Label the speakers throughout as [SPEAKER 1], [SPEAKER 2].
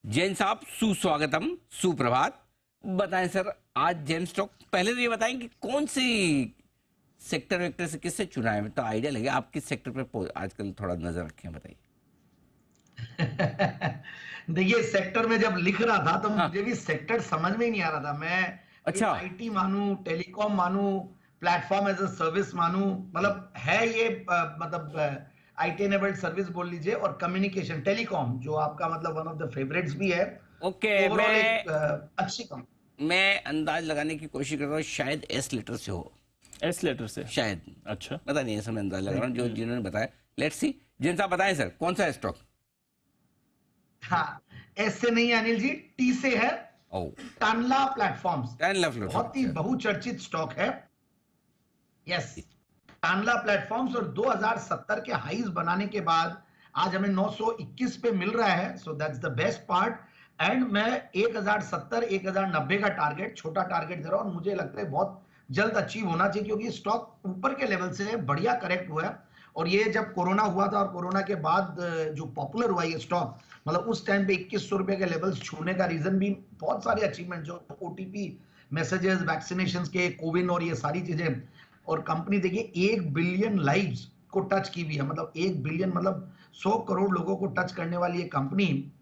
[SPEAKER 1] जैन साहब सुस्वागतम, सुप्रभात। बताएं सर, आज जैन स्टॉक, पहले तो ये बताएं कि कौन सी सेक्टर वेक्टर से किससे चुना है, तो आइडिया लगे आप किस सेक्टर पे आजकल थोड़ा नजर रखें, बताइए।
[SPEAKER 2] देखिए, सेक्टर में जब लिख रहा था तो
[SPEAKER 1] हाँ।
[SPEAKER 2] मुझे भी सेक्टर समझ में ही नहीं आ रहा था। मैं ये
[SPEAKER 1] अच्छा।
[SPEAKER 2] आईटी मानूं, टेलीकॉम मानूं, प्लेटफॉर्म एज अ सर्विस मानूं, मतलब है ये मतलब आईटी एनेबल्ड सर्विस बोल लीजिए, और कम्युनिकेशन टेलीकॉम जो आपका मतलब वन ऑफ द फेवरेट्स भी है।
[SPEAKER 1] ओके।
[SPEAKER 2] ओवरऑल एक अच्छी कंपनी।
[SPEAKER 1] मैं अंदाज लगाने की कोशिश कर रहा हूँ, शायद एस लेटर से हो।
[SPEAKER 3] एस लेटर से।
[SPEAKER 1] शायद।
[SPEAKER 3] अच्छा।
[SPEAKER 1] पता नहीं, ऐसा मैं अंदाज लगा रहा हूँ जो
[SPEAKER 3] हम्म।
[SPEAKER 1] जिन्होंने बताया। Let's see. जैन साहब बताएं सर, कौन सा है स्टॉक?
[SPEAKER 2] हाँ, एस से नहीं है अनिल जी, टी से है।
[SPEAKER 1] ओ।
[SPEAKER 2] टानला प्लेटफॉर्म्स,
[SPEAKER 1] 10 लाख।
[SPEAKER 2] बहुत ही
[SPEAKER 1] अच्छा।
[SPEAKER 2] बहुचर्चित स्टॉक है। यस, टानला प्लेटफॉर्म्स, और 2070 के हाईज बनाने के बाद आज हमें 921 पे मिल रहा है। So that's the best part. And मैं 1070 1090 का टारगेट, छोटा टारगेट दे रहा हूं, और मुझे लगता है बहुत जल्द अचीव होना चाहिए, क्योंकि स्टॉक ऊपर के लेवल से बढ़िया करेक्ट हुआ है। और ये जब कोरोना हुआ था और कोरोना के बाद जो पॉपुलर हुआ ये स्टॉक, मतलब उस टाइम पे 2100 रुपए के लेवल्स छूने का रीजन भी बहुत सारे अचीवमेंट, जो ओटीपी मैसेजेस, वैक्सीनेशन के, कोविन और ये सारी चीजें। और कंपनी देखिए 1 बिलियन लाइव्स को टच की हुई है, मतलब 1 बिलियन मतलब 100 करोड़ लोगों को टच करने वाली ये कंपनी,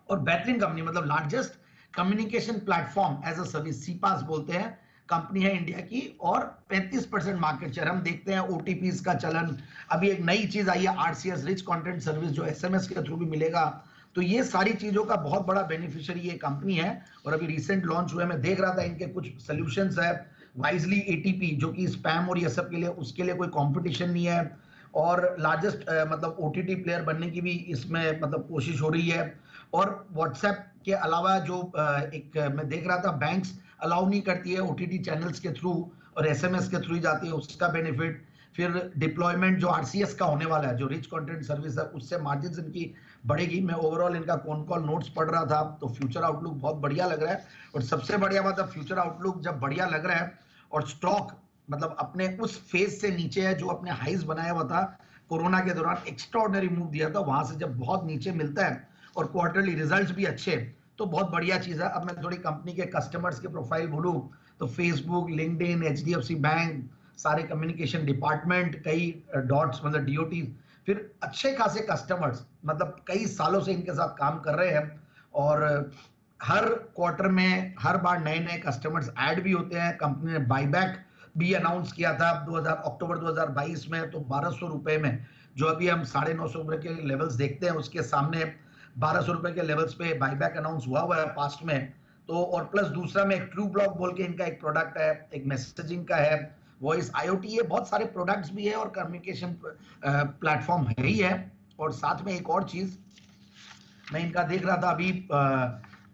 [SPEAKER 2] और बेहतरीन कंपनी, मतलब largest communication platform as a service, CPaaS बोलते हैं, कंपनी है इंडिया की। और 35% मार्केट शेयर हम देखते हैं। ओटीपीज का चलन, अभी एक नई चीज आई है आरसीएस, रिच कंटेंट सर्विस, जो एसएमएस के थ्रू भी मिलेगा। तो ये सारी चीजों का बहुत बड़ा बेनिफिशियरी ये कंपनी है। और अभी रिसेंट लॉन्च हुए, मैं देख रहा था इनके कुछ सोल्यूशंस है, वाइजली एटीपी, जो कि स्पैम और ये सब के लिए, उसके लिए कोई कंपटीशन नहीं है। और लार्जेस्ट मतलब ओटीटी प्लेयर बनने की भी इसमें मतलब कोशिश हो रही है। और व्हाट्सएप के अलावा जो एक मैं देख रहा था, बैंक्स अलाउ नहीं करती है ओटीटी चैनल्स के थ्रू, और एसएमएस के थ्रू ही जाती है, उसका बेनिफिट। फिर डिप्लॉयमेंट जो आरसीएस का होने वाला है, जो रिच कंटेंट सर्विस है, उससे मार्जिन इनकी बढ़ेगी। मैं ओवरऑल इनका कौन कॉल नोट्स पढ़ रहा था, तो फ्यूचर आउटलुक बहुत बढ़िया लग रहा है। और सबसे बढ़िया बात है, फ्यूचर आउटलुक जब बढ़िया लग रहा है और स्टॉक मतलब अपने उस फेज से नीचे है जो अपने हाइज बनाया हुआ था, कोरोना के दौरान एक्स्ट्राऑर्डिनरी मूव दिया था, वहां से जब बहुत नीचे मिलता है और क्वार्टरली रिजल्ट्स भी अच्छे, तो बहुत बढ़िया चीज है। अब मैं थोड़ी कंपनी के कस्टमर्स के प्रोफाइल बोलूं, तो फेसबुक, लिंक्डइन, एचडीएफसी बैंक, सारे कम्युनिकेशन डिपार्टमेंट, कई डॉट्स मतलब डीओटी, फिर अच्छे खासे कस्टमर्स, मतलब कई सालों से इनके साथ काम कर रहे हैं। और हर क्वार्टर में हर बार नए नए कस्टमर्स ऐड भी होते हैं। कंपनी ने बाईबैक भी अनाउंस किया था 2000 अक्टूबर 2022 में, तो 1200 रुपए में, जो अभी हम 950 रुपए के लेवल्स देखते हैं, उसके सामने 1200 रुपए के लेवल्स पे बाईबैक अनाउंस हुआ है पास्ट में। तो और प्लस दूसरा में एक ट्रू ब्लॉक बोल के इनका एक प्रोडक्ट है, एक मैसेजिंग का है, वॉइस आईओटी, ये बहुत सारे प्रोडक्ट्स भी है और कम्युनिकेशन प्लेटफॉर्म है ही है। और साथ में एक और चीज मैं इनका देख रहा था अभी,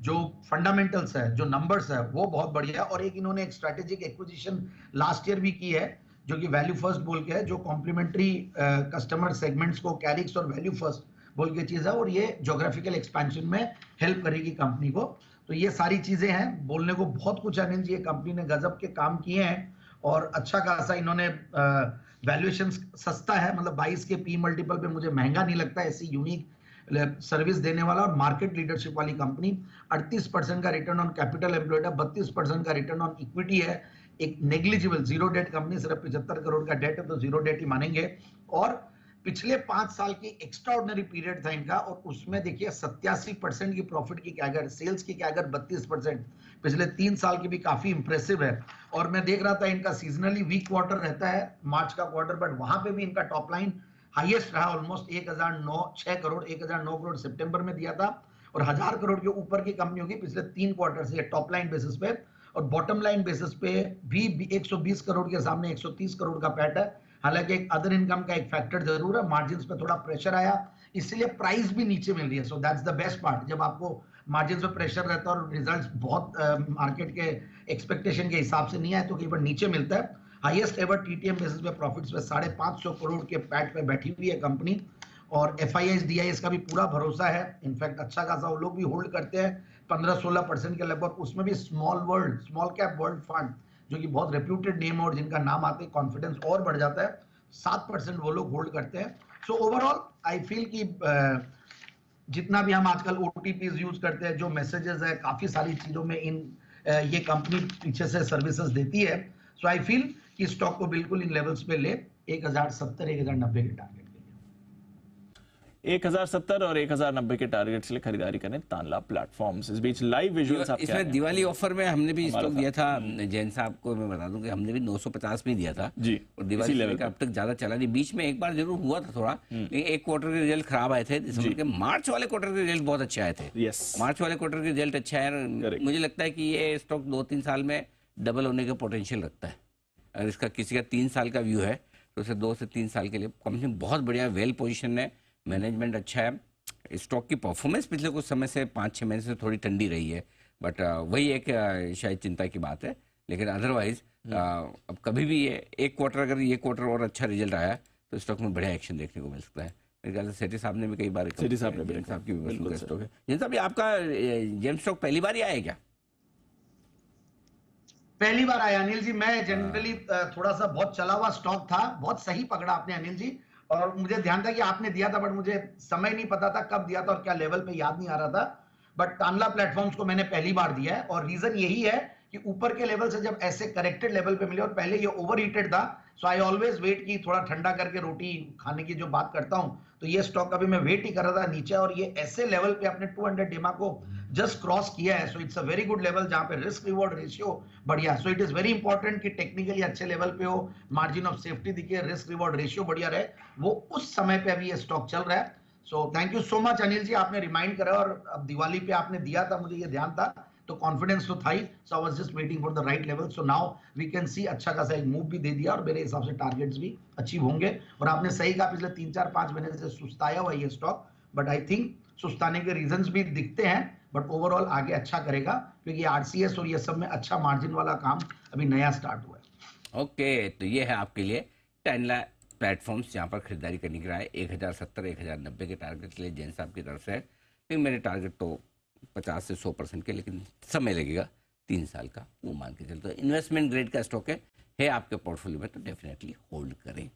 [SPEAKER 2] जो फंडामेंटल्स है, जो नंबर्स है, वो बहुत बढ़िया है। और एक इन्होंने एक स्ट्रेटेजिक एक्विजिशन लास्ट ईयर भी की है, जो कि वैल्यू फर्स्ट बोल के है, जो कॉम्प्लीमेंट्री कस्टमर सेगमेंट्स को, कैरिक्स और वैल्यू फर्स्ट बोल के चीज है, और ये ज्योग्राफिकल एक्सपेंशन में हेल्प करेगी कंपनी को। तो ये सारी चीजें हैं, बोलने को बहुत कुछ है अनिल जी, ये कंपनी ने गजब के काम किए हैं। और अच्छा खासा इन्होंने वैल्यूएशन सस्ता है, मतलब 22 के पी मल्टीपल पे मुझे महंगा नहीं लगता, ऐसी यूनिक सर्विस देने वाला और मार्केट लीडरशिप वाली कंपनी। 38% का रिटर्न ऑन कैपिटल एम्प्लॉयड है, 32% का रिटर्न ऑन इक्विटी है, एक नेग्लिजिबल जीरो डेट कंपनी, सिर्फ 75 करोड़ का डेट है, तो जीरो डेट ही मानेंगे। और पिछले 5 साल की एक्स्ट्राऑर्डिनरी पीरियड था इनका, और उसमें देखिए 87% की प्रॉफिट की कैगर, सेल्स की कैगर 32%, पिछले 3 साल की भी काफी इंप्रेसिव है। और मैं देख रहा था इनका सीजनली वीक क्वार्टर रहता है मार्च का क्वार्टर, बट वहां पे भी इनका टॉप लाइन हाईएस्ट रहा, ऑलमोस्ट 1006 करोड़, 1009 करोड़ सितंबर में दिया था। और 1000 करोड़ के ऊपर की कंपनियों की पिछले 3 क्वार्टर से टॉप लाइन बेसिस पे, और बॉटम लाइन बेसिस पे भी 120 करोड़ के सामने 130 करोड़ का पैट है। हालांकि एक अदर इनकम का एक फैक्टर जरूर है, मार्जिन पे थोड़ा प्रेशर आया, इसलिए प्राइस भी नीचे मिल रही है। So that's the best part, जब आपको मार्जिन पे प्रेशर रहता है और रिजल्ट्स बहुत मार्केट के एक्सपेक्टेशन के हिसाब से नहीं आए, तो कई बार नीचे मिलता है। हाईएस्ट एवर टीटीएम बेसिस पे प्रॉफिट्स पे 550 करोड़ के पैट पे बैठी हुई है कंपनी। और एफआईआईएस डीआईएस का भी पूरा भरोसा है, इनफैक्ट अच्छा खासा वो लोग भी होल्ड करते हैं 15-16% के लगभग, उसमें भी स्मॉल कैप वर्ल्ड फंड, जो कि बहुत रेप्यूटेड नेम और जिनका नाम आते ही कॉन्फिडेंस और बढ़ जाता है, 7% वो लोग होल्ड करते हैं। सो ओवरऑल आई फील कि जितना भी हम आजकल ओटीपीज यूज करते हैं, जो मैसेजेस है, काफी सारी चीजों में इन ये कंपनी पीछे से सर्विसेज देती है। सो आई फील कि स्टॉक को बिल्कुल इन लेवल्स पे ले, 1070 1090 के टारगेट के लिए।
[SPEAKER 3] 1070 और 1090 के टारगेट के लिए खरीदारी करें तानला प्लेटफॉर्म्स। इस बीच लाइव विजुअल्स आप क्या
[SPEAKER 1] इसमें दिवाली ऑफर में हमने भी
[SPEAKER 3] हमारा
[SPEAKER 1] स्टॉक दिया था जैन साहब को, मैं बता दूं कि हमने भी 950 में दिया था
[SPEAKER 3] जी,
[SPEAKER 1] और दिवाली
[SPEAKER 3] इसी लेवल
[SPEAKER 1] का अब तक ज्यादा चला नहीं। बीच में एक बार जरूर हुआ था थोड़ा, लेकिन एक क्वार्टर के रिजल्ट खराब आए थे दिसंबर के। मार्च वाले क्वार्टर के रिजल्ट बहुत अच्छे आए थे।
[SPEAKER 3] यस,
[SPEAKER 1] मार्च वाले क्वार्टर के रिजल्ट अच्छा है।
[SPEAKER 3] Correct.
[SPEAKER 1] मुझे लगता है कि ये स्टॉक 2-3 साल में डबल होने का पोटेंशियल रखता है। अगर इसका किसी का 3 साल का व्यू है तो उसे 2 से 3 साल के लिए कंपनी बहुत बढ़िया वेल पोजिशन है, मैनेजमेंट अच्छा है। स्टॉक की परफॉर्मेंस पिछले कुछ समय से 5-6 महीने से थोड़ी ठंडी रही है, बट वही एक शायद चिंता की बात है। लेकिन अदरवाइज अब कभी भी ये एक क्वार्टर, अगर ये क्वार्टर और अच्छा रिजल्ट आया तो स्टॉक में बढ़िया एक्शन देखने को मिल सकता है। मेरे ख्याल से सेठी साहब ने भी कई बार,
[SPEAKER 3] सेठी साहब ने भी
[SPEAKER 1] जेन साहब की भी
[SPEAKER 3] बिल्कुल
[SPEAKER 1] स्टॉक है। जेन साहब, ये आपका जेम स्टॉक पहली बार ही आया है क्या?
[SPEAKER 2] पहली बार आया अनिल जी। मैं जनरली थोड़ा सा बहुत चला हुआ स्टॉक था। बहुत सही पकड़ा आपने अनिल जी, और मुझे ध्यान था कि आपने दिया था, बट मुझे समय नहीं पता था कब दिया था और क्या लेवल पे, याद नहीं आ रहा था। बट तानला प्लेटफॉर्म्स को मैंने पहली बार दिया है, और रीजन यही है कि ऊपर के लेवल से जब ऐसे करेक्टेड लेवल पे मिले, और पहले ये ओवर हीटेड था, सो आई ऑलवेज वेट की थोड़ा ठंडा करके रोटी खाने की जो बात करता हूं, तो ये स्टॉक अभी मैं वेट ही कर रहा था नीचे, और ये ऐसे लेवल पे अपने 200 डेमा को जस्ट क्रॉस किया है। So it's a very good level जहां पे रिस्क रिवॉर्ड रेशियो बढ़िया। So it is very important कि टेक्निकली अच्छे लेवल पे हो, मार्जिन ऑफ सेफ्टी दिखे, रिस्क रिवॉर्ड रेशियो बढ़िया रहे। वो उस समय पे अभी ये स्टॉक चल रहा है। So thank you so much Anil ji, आपने रिमाइंड करा, और अब दिवाली पे आपने दिया था, मुझे ये ध्यान था, तो कॉन्फिडेंस तो था ही। So I was just waiting for the right level. So now we can see अच्छा खासा एक मूव भी दे दिया, और मेरे हिसाब से टारगेट्स भी अचीव होंगे। और आपने सही कहा, पिछले 3-4-5 महीने से सुस्ताया हुआ ये स्टॉक, बट आई थिंक सुस्ताने के रीजंस भी दिखते हैं, बट ओवरऑल आगे अच्छा करेगा, क्योंकि आरसीएस और ये सब में अच्छा मार्जिन वाला काम अभी नया स्टार्ट हुआ है।
[SPEAKER 1] ओके, तो ये है आपके लिए तानला प्लेटफॉर्म्स, जहाँ पर खरीदारी करने के लिए 1070 1090 के टारगेट के लिए जैन साहब की तरफ से है। लेकिन मेरे टारगेट तो 50 से 100% के, लेकिन समय लगेगा 3 साल का, वो मान के चलते। इन्वेस्टमेंट ग्रेड का स्टॉक है आपके पोर्टफोलियो में, तो डेफिनेटली होल्ड करें।